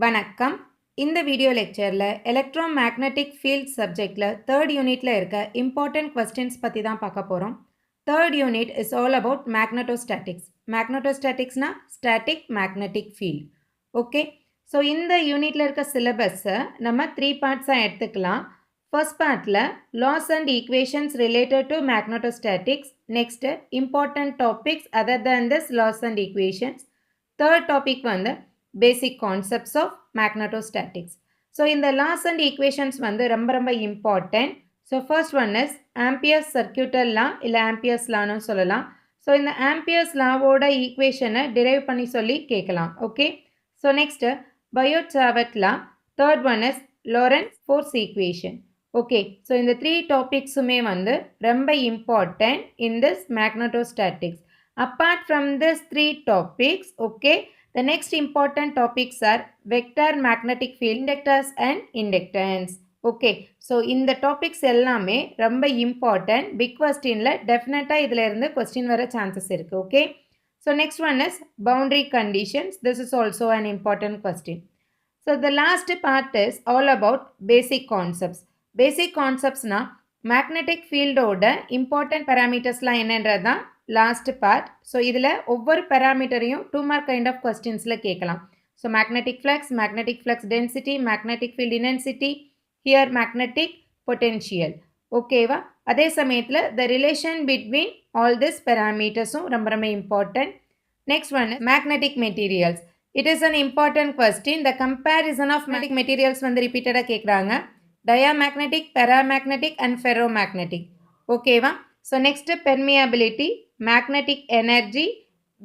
வணக்கம். இந்த வீடியோ லெக்சரில் எலக்ட்ரோமேக்னெட்டிக் ஃபீல்ட் சப்ஜெக்டில் தேர்ட் யூனிட்டில் இருக்க இம்பார்ட்டன்ட் கொஸ்டின்ஸ் பற்றி தான் பார்க்க போகிறோம். Third unit is all about magnetostatics. மேக்னட்டோஸ்டாட்டிக்ஸ்னால் static magnetic field. Okay, so இந்த யூனிட்டில் இருக்க சிலபஸை நம்ம 3 பார்ட்ஸாக எடுத்துக்கலாம். ஃபர்ஸ்ட் பார்ட்டில் laws and equations related to magnetostatics. Next important topics other than this laws and equations. Third topic வந்து basic concepts of magnetostatics. So in the laws and equations வந்து ரொம்ப important. So first one is Ampere's circuital law இல்ல Ampere's law னு சொல்லலாம். So இந்த Ampere's law ஓட equation derive பண்ணி சொல்லி கேட்கலாம். Okay. So next Biot-Savart law. Third one is Lorentz force equation. Okay. So இந்த 3 topicsமே வந்து ரொம்ப important in this magnetostatics. Apart from these 3 topics, okay, the next important topics are vector magnetic field, inductors and inductance. Okay, so இந்த topics எல்லாமே ரொம்ப important. Big questionல definitely இதில் இருந்து question வர chances இருக்கு. Okay, so next one is boundary conditions. This is also an important question. So the last part is all about basic concepts. Basic concepts na magnetic field ஓட important parametersலாம் என்னன்றதான் last part. So இதில் ஒவ்வொரு பேராமீட்டரையும் 2 mark kind of கொஸ்டின்ஸில் கேட்கலாம். So magnetic flux density, magnetic field intensity, here magnetic potential. ஓகேவா? அதே சமயத்தில் the relation between all this பேராமீட்டர்ஸும் ரொம்ப important. Next one magnetic materials. It is an important question. The comparison of magnetic materials வந்து ரிப்பீட்டடாக கேட்குறாங்க. Diamagnetic, paramagnetic and ferromagnetic. ஓகேவா? So next permeability, magnetic energy,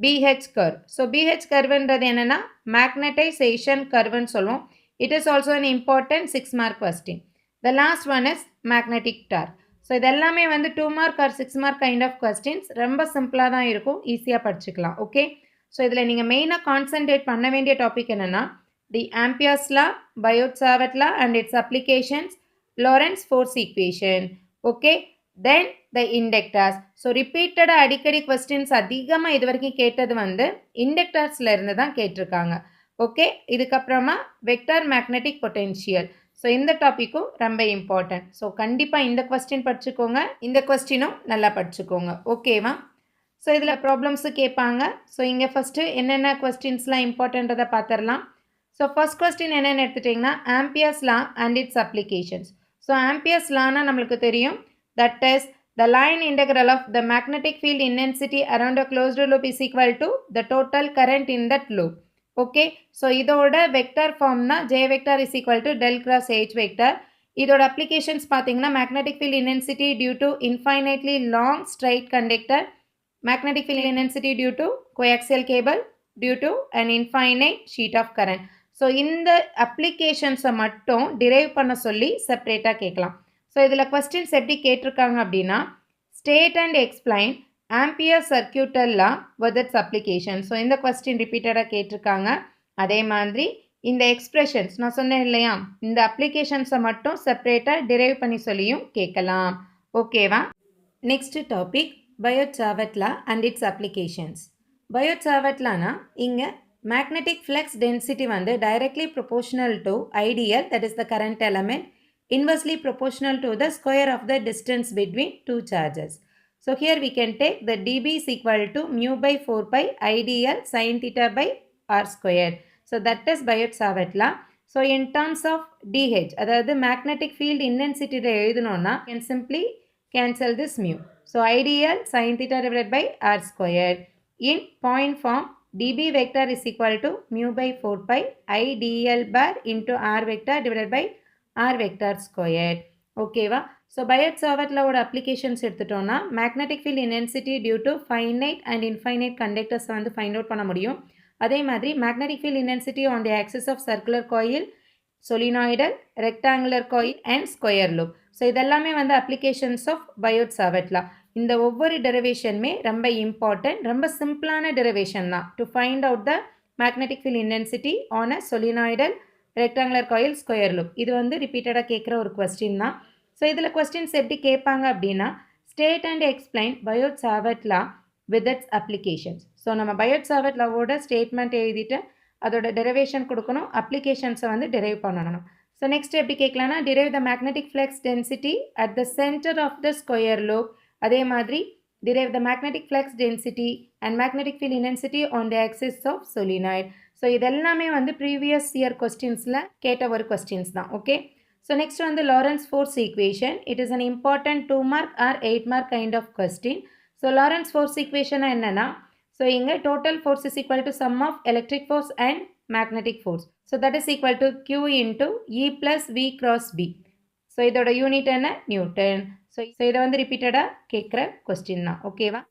BH curve. So BH curve என்றது என்னன்னா magnetization curve ன்னு சொல்லுவோம். It is also an important 6 mark question. The last one is magnetic torque. So இதெல்லாமே வந்து 2 mark or 6 mark kind of questions. ரொம்ப சிம்பிளாக தான் இருக்கும், ஈஸியாக படிச்சுக்கலாம். ஓகே, ஸோ இதில் நீங்கள் மெயினாக கான்சென்ட்ரேட் பண்ண வேண்டிய டாபிக் என்னென்னா தி Ampere's law, Biot-Savart law and its applications, Lorentz force equation. Okay, then the inductors. So ரிப்பீட்டடாக அடிக்கடி கொஸ்டின்ஸ் அதிகமாக இது வரைக்கும் கேட்டது வந்து இண்டக்டர்ஸில் இருந்து தான் கேட்டிருக்காங்க. ஓகே, இதுக்கப்புறமா வெக்டார் மேக்னெட்டிக் பொட்டென்ஷியல். ஸோ இந்த டாப்பிக்கும் ரொம்ப இம்பார்ட்டன்ட். ஸோ கண்டிப்பாக இந்த கொஸ்டின் படிச்சுக்கோங்க, இந்த கொஸ்டினும் நல்லா படிச்சுக்கோங்க. ஓகேவா? ஸோ இதில் ப்ராப்ளம்ஸு கேட்பாங்க. ஸோ இங்கே ஃபஸ்ட்டு என்னென்ன கொஸ்டின்ஸ்லாம் இம்பார்ட்டன்றதை பார்த்துடலாம். ஸோ ஃபஸ்ட் கொஸ்டின் என்னென்னு எடுத்துட்டிங்கன்னா Ampere's law and its applications. So Ampere's lawனா நம்மளுக்கு தெரியும். That is, the line integral of the magnetic field intensity around a closed loop is equal to the total current in that loop. Okay, so இதோட vector form na J vector is equal to del cross H vector. இதோட applications பார்த்தீங்கன்னா magnetic field intensity due to infinitely long straight conductor, magnetic field intensity due to coaxial cable, due to an infinite sheet of current. So இந்த applications மட்டும் derive பண்ண சொல்லி செப்பரேட்டாக கேட்கலாம். So இதில் questions எப்படி கேட்டிருக்காங்க அப்படின்னா state and explain ampere சர்க்கியூட்டல் law with it's application. So இந்த கொஸ்டின் ரிப்பீட்டடாக கேட்டிருக்காங்க. அதே மாதிரி இந்த எக்ஸ்பிரஷன்ஸ் நான் சொன்னேன் இல்லையா, இந்த அப்ளிகேஷன்ஸை மட்டும் செப்பரேட்டாக டிரைவ் பண்ணி சொல்லியும் கேட்கலாம். ஓகேவா? Next topic Biot-Savart law and it's applications. Biot-Savart lawனா இங்கே மேக்னெட்டிக் ஃப்ளக்ஸ் டென்சிட்டி வந்து directly proportional to ideal, that is the current element, inversely proportional to the square of the distance between two charges. So here we can take the dB is equal to mu by 4 pi IDL sin theta by r squared. So that is Biot-Savart law. So in terms of dH, அதாவது magnetic field intensity எழுதணும்னா can simply cancel this mu. So IDL sin theta divided by r squared. In point form, dB vector is equal to mu by 4 pi IDL bar into r vector divided by r vector squared. ஓகேவா? So Biot-Savart law applications எடுத்துட்டோம்னா magnetic field intensity due to finite and infinite கண்டக்டர்ஸை வந்து find out பண்ண முடியும். அதே மாதிரி magnetic field intensity on the axis of circular coil, solenoidal, rectangular coil and square loop. So இதெல்லாமே வந்து அப்ளிகேஷன்ஸ் ஆஃப் Biot-Savart law. இந்த ஒவ்வொரு டெரிவேஷனுமே ரொம்ப இம்பார்ட்டன்ட், ரொம்ப சிம்பிளான டெரிவேஷன் தான் to find out the magnetic field intensity on a solenoidal, rectangular coil, square loop. இது வந்து ரிப்பீட்டடாக கேட்குற ஒரு கொஸ்டின் தான். ஸோ இதில் கொஸ்டின்ஸ் எப்படி கேட்பாங்க அப்படின்னா state and explain Biot-Savart law with it's applications. So நம்ம Biot-Savart lawவோட ஸ்டேட்மெண்ட் எழுதிட்டு அதோட டெரிவேஷன் கொடுக்கணும், அப்ளிகேஷன்ஸை வந்து டெரைவ் பண்ணணும். ஸோ நெக்ஸ்ட் எப்படி கேட்கலான்னா, derive the magnetic flux density at the center of the square loop. அதே மாதிரி derive the magnetic flux density and magnetic field intensity on the axis of solenoid. So இதெல்லாமே வந்து previous year கொஸ்டின்ஸில் கேட்ட ஒரு questions தான். Okay, so next வந்து Lorentz force equation. It is an important 2 mark or 8 mark kind of question. So Lorentz force equation என்னென்னா, so இங்கே total force is equal to sum of electric force and magnetic force. So that is equal to Q into E plus V cross B. So இதோட unit என்ன? Newton. So இதை வந்து ரிப்பீட்டடாக கேட்குற question தான். ஓகேவா?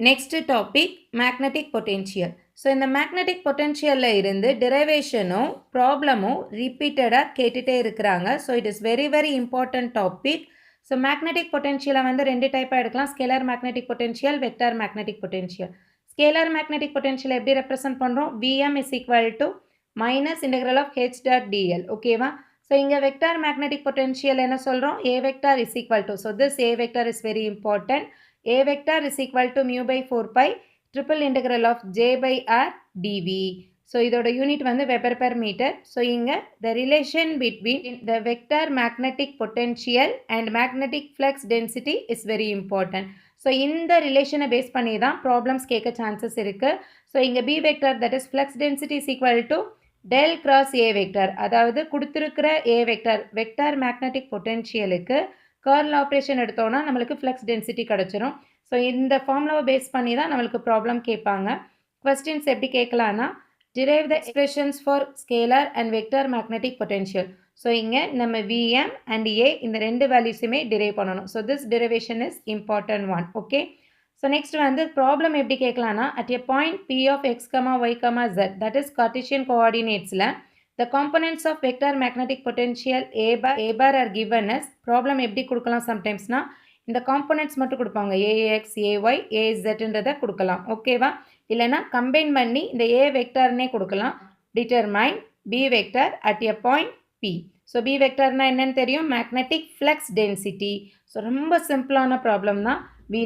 Next topic magnetic potential. So இந்த magnetic பொட்டென்ஷியலில் இருந்து டெரைவேஷனும் ப்ராப்ளமும் ரிப்பீட்டடாக கேட்டுகிட்டே இருக்கிறாங்க. So it is very very important topic. So magnetic பொட்டென்ஷியலை வந்து 2 டைப்பாக எடுக்கலாம். Scalar magnetic potential, vector magnetic potential. Scalar magnetic potential எப்படி ரெப்ரசன்ட் பண்ணுறோம்? Vm is equal to minus integral of H dot dl. ஓகேவா? ஸோ இங்கே வெக்டார் மேக்னெட்டிக் பொட்டென்ஷியல் என்ன சொல்கிறோம்? A vector is equal to, so this A vector is very important. A vector is equal to mu by 4 pi triple integral of J by R dV. So இதோட unit வந்து weber per metre. So இங்கே the relation between the vector magnetic potential and magnetic flux density is very important. So இந்த ரிலேஷனை base பண்ணி தான் problems கேட்க chances இருக்குது. So இங்கே B vector that is flux density is equal to del cross A vector. அதாவது கொடுத்துருக்கிற A vector vector magnetic பொட்டென்ஷியலுக்கு கர்ல் ஆப்ரேஷன் எடுத்தோன்னா நம்மளுக்கு ஃப்ளக்ஸ் டென்சிட்டி கிடச்சிரும். ஸோ இந்த ஃபார்முலாவை பேஸ் பண்ணி தான் நம்மளுக்கு ப்ராப்ளம் கேட்பாங்க. கொஸ்டின்ஸ் எப்படி கேட்கலான்னா, derive the expressions for scalar and vector magnetic potential. So இங்கே நம்ம Vm and A இந்த 2 வேல்யூஸுமே டிரைவ் பண்ணணும். So this derivation is important one. Okay, so next வந்து ப்ராப்ளம் எப்படி கேட்கலான்னா, at a point P of x, y, z that is Cartesian coordinatesல the components of vector magnetic potential A bar are given as. Problem எப்படி கொடுக்கலாம் சம்டைம்ஸ்னா, இந்த components மட்டும் கொடுப்பாங்க, AX, AY, AZன்றதை கொடுக்கலாம். ஓகேவா? இல்லைனா கம்பைன் பண்ணி இந்த A வெக்டர்னே கொடுக்கலாம். Determine B vector at a point P. So B வெக்டர்னா என்னன்னு தெரியும்? Magnetic flux density. ஸோ ரொம்ப சிம்பிளான ப்ராப்ளம் தான். we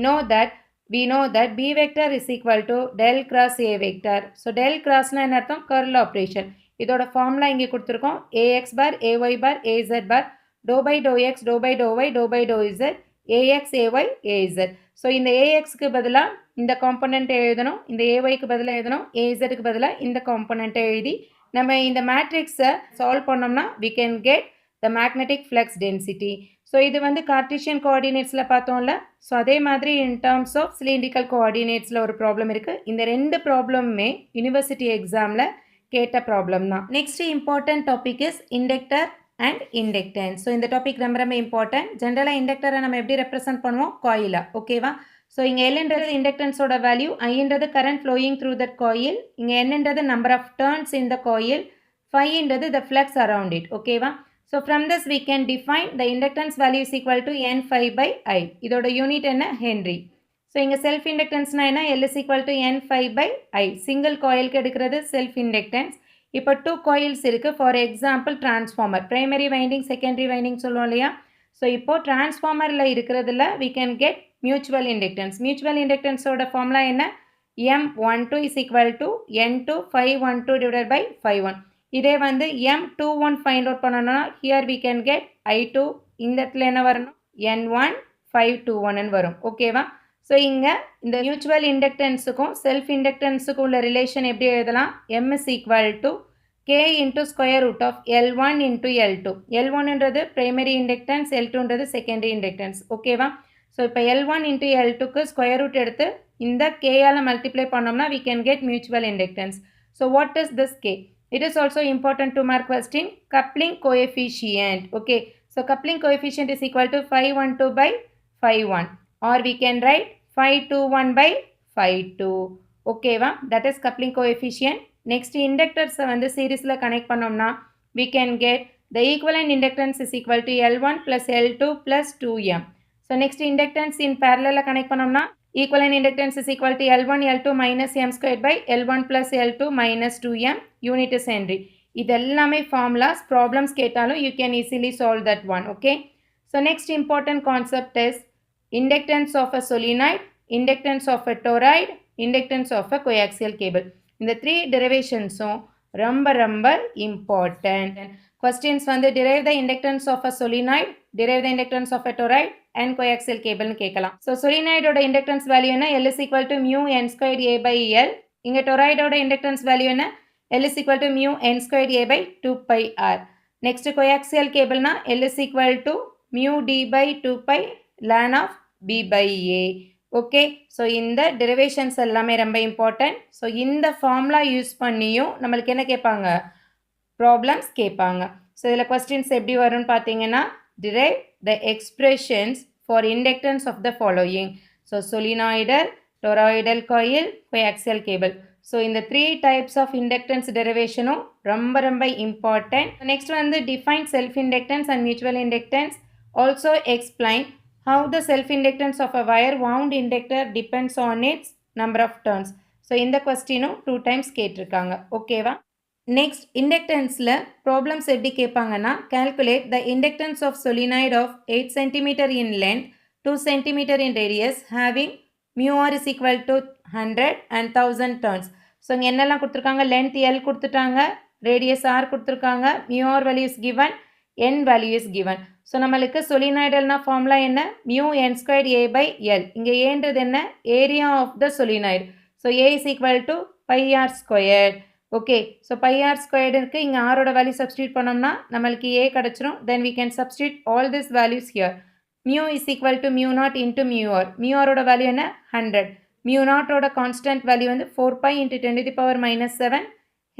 know that B vector is equal to del cross A vector. So del crossனா என்ன அர்த்தம்? Curl operation. இதோட formula இங்கே கொடுத்துருக்கோம். AX bar, AY bar, AZ bar, dou by dou X, dou by dou Y, dou by dou Z, AX, AY, AZ. So இந்த AXக்கு பதிலாக இந்த component எழுதணும், இந்த AYக்கு பதிலாக எழுதணும், AZக்கு பதிலாக இந்த காம்பனண்ட்டை எழுதி நம்ம இந்த மேட்ரிக்ஸை சால்வ் பண்ணோம்னா we can get the magnetic flux density. So இது வந்து கார்டீசியன் கோஆர்டினேட்ஸில் பார்த்தோம்ல. ஸோ அதே மாதிரி இன் டேர்ம்ஸ் ஆஃப் சிலிண்ட்ரிக்கல் கோஆர்டினேட்ஸில் ஒரு ப்ராப்ளம் இருக்குது. இந்த 2 ப்ராப்ளமுமே யூனிவர்சிட்டி எக்ஸாமில் கேட்ட ப்ராப்ளம் தான். Next important topic is inductor and inductance. So இந்த டாபிக் ரொம்ப ரொம்ப இம்பார்ட்டன்ட். ஜென்ரலாக இண்டக்டரை நம்ம எப்படி ரெப்ரசென்ட் பண்ணுவோம்? காயிலா. ஓகேவா? ஸோ இங்கே எல்ன்றது இண்டக்டன்ஸோட வேல்யூ, ஐன்றது current flowing through that coil, இங்கே என்னன்றது number of turns in the coil, ஃபைன்றது த ஃப்ளக்ஸ் அரவுண்ட் இட். ஓகேவா? So from this we can define the inductance value is equal to N phi by I. இதோட unit என்ன? Henry. So இங்கே self இண்டக்டன்ஸ்னா என்ன? L is equal to N phi by I. Single காயிலுக்கு எடுக்கிறது self inductance. இப்போ 2 coils இருக்குது. For example transformer, primary winding, secondary winding சொல்லுவோம் இல்லையா? ஸோ இப்போது டிரான்ஸ்ஃபார்மரில் இருக்கிறதுல we can get mutual inductance. Mutual இண்டக்டன்ஸோட ஃபார்முலா என்ன? M12 is equal to N2 phi12 divided by phi1. இதே வந்து M21 ஃபைண்ட் அவுட் பண்ணணும்னா here we can get I2, இந்த இடத்துல என்ன வரணும்? N1 phi21 வரும். ஓகேவா? ஸோ இங்கே இந்த மியூச்சுவல் இண்டக்டன்ஸுக்கும் செல்ஃப் இண்டக்டன்ஸுக்கும் உள்ள ரிலேஷன் எப்படி எழுதலாம்? M is equal to K into square root of L1 into L2. L1ன்றது பிரைமரி இண்டக்டன்ஸ், L2ன்றது செகண்டரி இண்டக்டன்ஸ். ஓகேவா? ஸோ இப்போ L1 into L2க்கு ஸ்கொயர் ரூட் எடுத்து இந்த Kயால் மல்டிப்ளை பண்ணோம்னா we can get mutual inductance. So what is this K? It is also important to mark question. Coupling coefficient. Okay. So coupling coefficient is equal to phi12 by phi1. Or we can write phi21 by phi2. Okay va? That is coupling coefficient. Next inductors வந்து சீரிஸில் connect பண்ணோம்னா we can get the equivalent inductance is equal to L1 plus L2 plus 2M. So next inductance in parallel connect பண்ணோம்னா equivalent inductance is equal to L1 L2 minus M squared by L1 plus L2 minus 2M. Unit is Henry. இதெல்லாமே formulas, problems கேட்டாலும் you can easily solve that one. Okay. So next important concept is inductance of a solenoid, inductance of a toroid, inductance of a coaxial cable. இந்த 3 derivations ரொம்ப ரொம்ப important. Questions வந்து derive the inductance of a solenoid, derive the inductance of a toroid and coaxial cable னு கேட்கலாம். So solenoid ஓட inductance value என்ன? L is equal to mu n squared A by L. இங்க toroid ஓட inductance value என்ன? L is equal to mu n squared A by 2 pi R. Next coaxial cable na L is equal to mu D by 2 pi ln of B by A. Okay so இந்த derivations எல்லாமே ரொம்ப important. So இந்த formula use பண்ணியும் நம்மளுக்கு என்ன கேட்பாங்க? Problems கேட்பாங்க. So இதில் கொஸ்டின்ஸ் எப்படி வரும்னு பார்த்தீங்கன்னா, derive the expressions for inductance of the following. So solenoidal, toroidal coil, coaxial cable. So இந்த 3 டைப்ஸ் ஆஃப் இண்டக்டன்ஸ் டெரிவேஷனும் ரொம்ப ரொம்ப இம்பார்ட்டன்ட். நெக்ஸ்ட் வந்து define self inductance and mutual inductance. Also explain how the self-inductance of a wire wound inductor depends on its number of turns. So, இந்த questionும் 2 times கேட்டிருக்காங்க. ஓகேவா? Next, inductanceல problems எப்படி கேட்பாங்கன்னா, calculate the inductance of solenoid of 8 cm in length, 2 cm in radius, having mu r is equal to 100 and 1000 turns. So, இங்க என்னெல்லாம் கொடுத்திருக்காங்க? Length L கொடுத்துட்டாங்க, radius r கொடுத்திருக்காங்க, mu r value is given, n value is given. So நம்மளுக்கு சொலினாய்டல்னா formula என்ன? Mu n squared A by L. இங்கே ஏன்றது என்ன? Area of the solenoid. So A is equal to pi r squared. Okay so pi r squared இருக்குது. இங்கே ஆரோட value substitute பண்ணோம்னா நம்மளுக்கு ஏ கிடச்சிரும். Then we can substitute all this values here. Mu is equal to mu naught into mu r. Mu ஆரோட value என்ன? 100. Mu நாட்டோட constant value வந்து 4 pi into 10⁻⁻7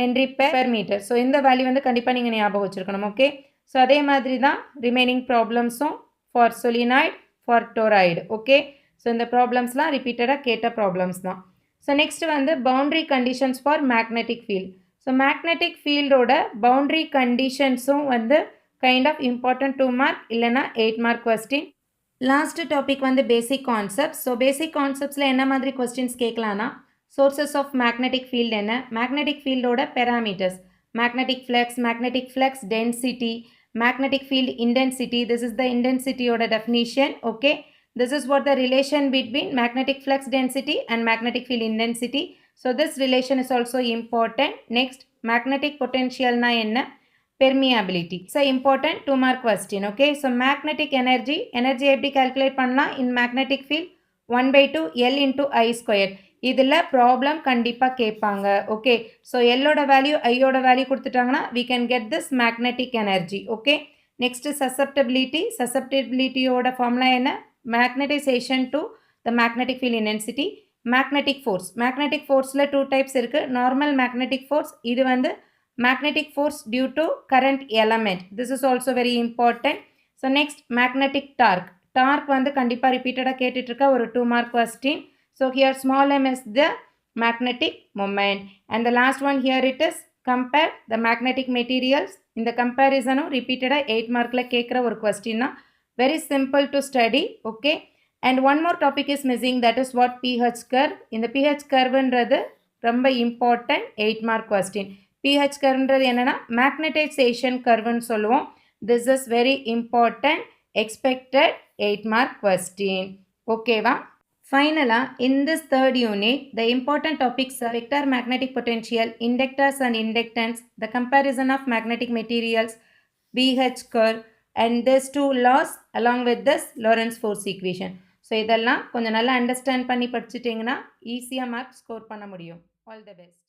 henry per metre. So இந்த value வந்து கண்டிப்பாக நீங்கள் ஞாபகம் வச்சுருக்கணும். ஓகே ஸோ அதே மாதிரி தான் ரிமைனிங் ப்ராப்ளம்ஸும் for solenoid, for toroid. Okay so இந்த ப்ராப்ளம்ஸ்லாம் ரிப்பீட்டடாக கேட்ட ப்ராப்ளம்ஸ் தான். ஸோ நெக்ஸ்ட் வந்து boundary conditions for magnetic field. So magnetic ஃபீல்டோட பவுண்ட்ரி கண்டிஷன்ஸும் வந்து கைண்ட் ஆஃப் இம்பார்ட்டன்ட் 2 மார்க் இல்லைனா 8 மார்க் கொஸ்டின். லாஸ்ட் டாபிக் வந்து பேசிக் கான்செப்ட்ஸ். ஸோ பேசிக் கான்செப்ட்ஸில் என்ன மாதிரி கொஸ்டின்ஸ் கேட்கலான்னா, சோர்சஸ் ஆஃப் மேக்னெட்டிக் ஃபீல்டு என்ன, மேக்னெட்டிக் ஃபீல்டோட parameters, magnetic flux density, magnetic field intensity. This is the intensity or the definition. Okay, this is what the relation between magnetic flux density and magnetic field intensity. So this relation is also important. Next, magnetic potential na enna, permeability. So important 2 mark question. Okay, so magnetic energy எப்படி calculate பண்ணலாம்? In magnetic field 1/2 L into I square. இதில் problem கண்டிப்பாக கேட்பாங்க. Okay so எல்லோட வேல்யூ ஐயோட வேல்யூ கொடுத்துட்டாங்கன்னா we can get this magnetic energy. Okay next சசப்டபிலிட்டியோட ஃபார்முலா என்ன? Magnetization to the magnetic field intensity. Magnetic force, magnetic ஃபோர்ஸில் 2 டைப்ஸ் இருக்குது. நார்மல் மேக்னெட்டிக் ஃபோர்ஸ், இது வந்து magnetic force due to current element. This is also very important. So next magnetic torque. Torque வந்து கண்டிப்பாக ரிப்பீட்டடாக கேட்டுட்ருக்க ஒரு 2 mark question. So here small m is the magnetic moment, and the last one here it is compare the magnetic materials. In the comparison repeated 8 mark la kekra or question na, very simple to study. Okay, and one more topic is missing, that is what pH curve. In the pH curve endradhu romba important 8 mark question. pH curve endradhu enna na magnetization curve nu solluvom. This is very important, expected 8 mark question. Okay va? Finally, in this third unit, the important topics are vector magnetic potential, inductors and inductance, the comparison of magnetic materials, pH curve, and these 2 laws along with this Lorentz force equation. So, இதெல்லாம் கொஞ்சம் நல்லா understand பண்ணி படிச்சிட்டிங்கன்னா ஈஸியாக mark score பண்ண முடியும். All the best.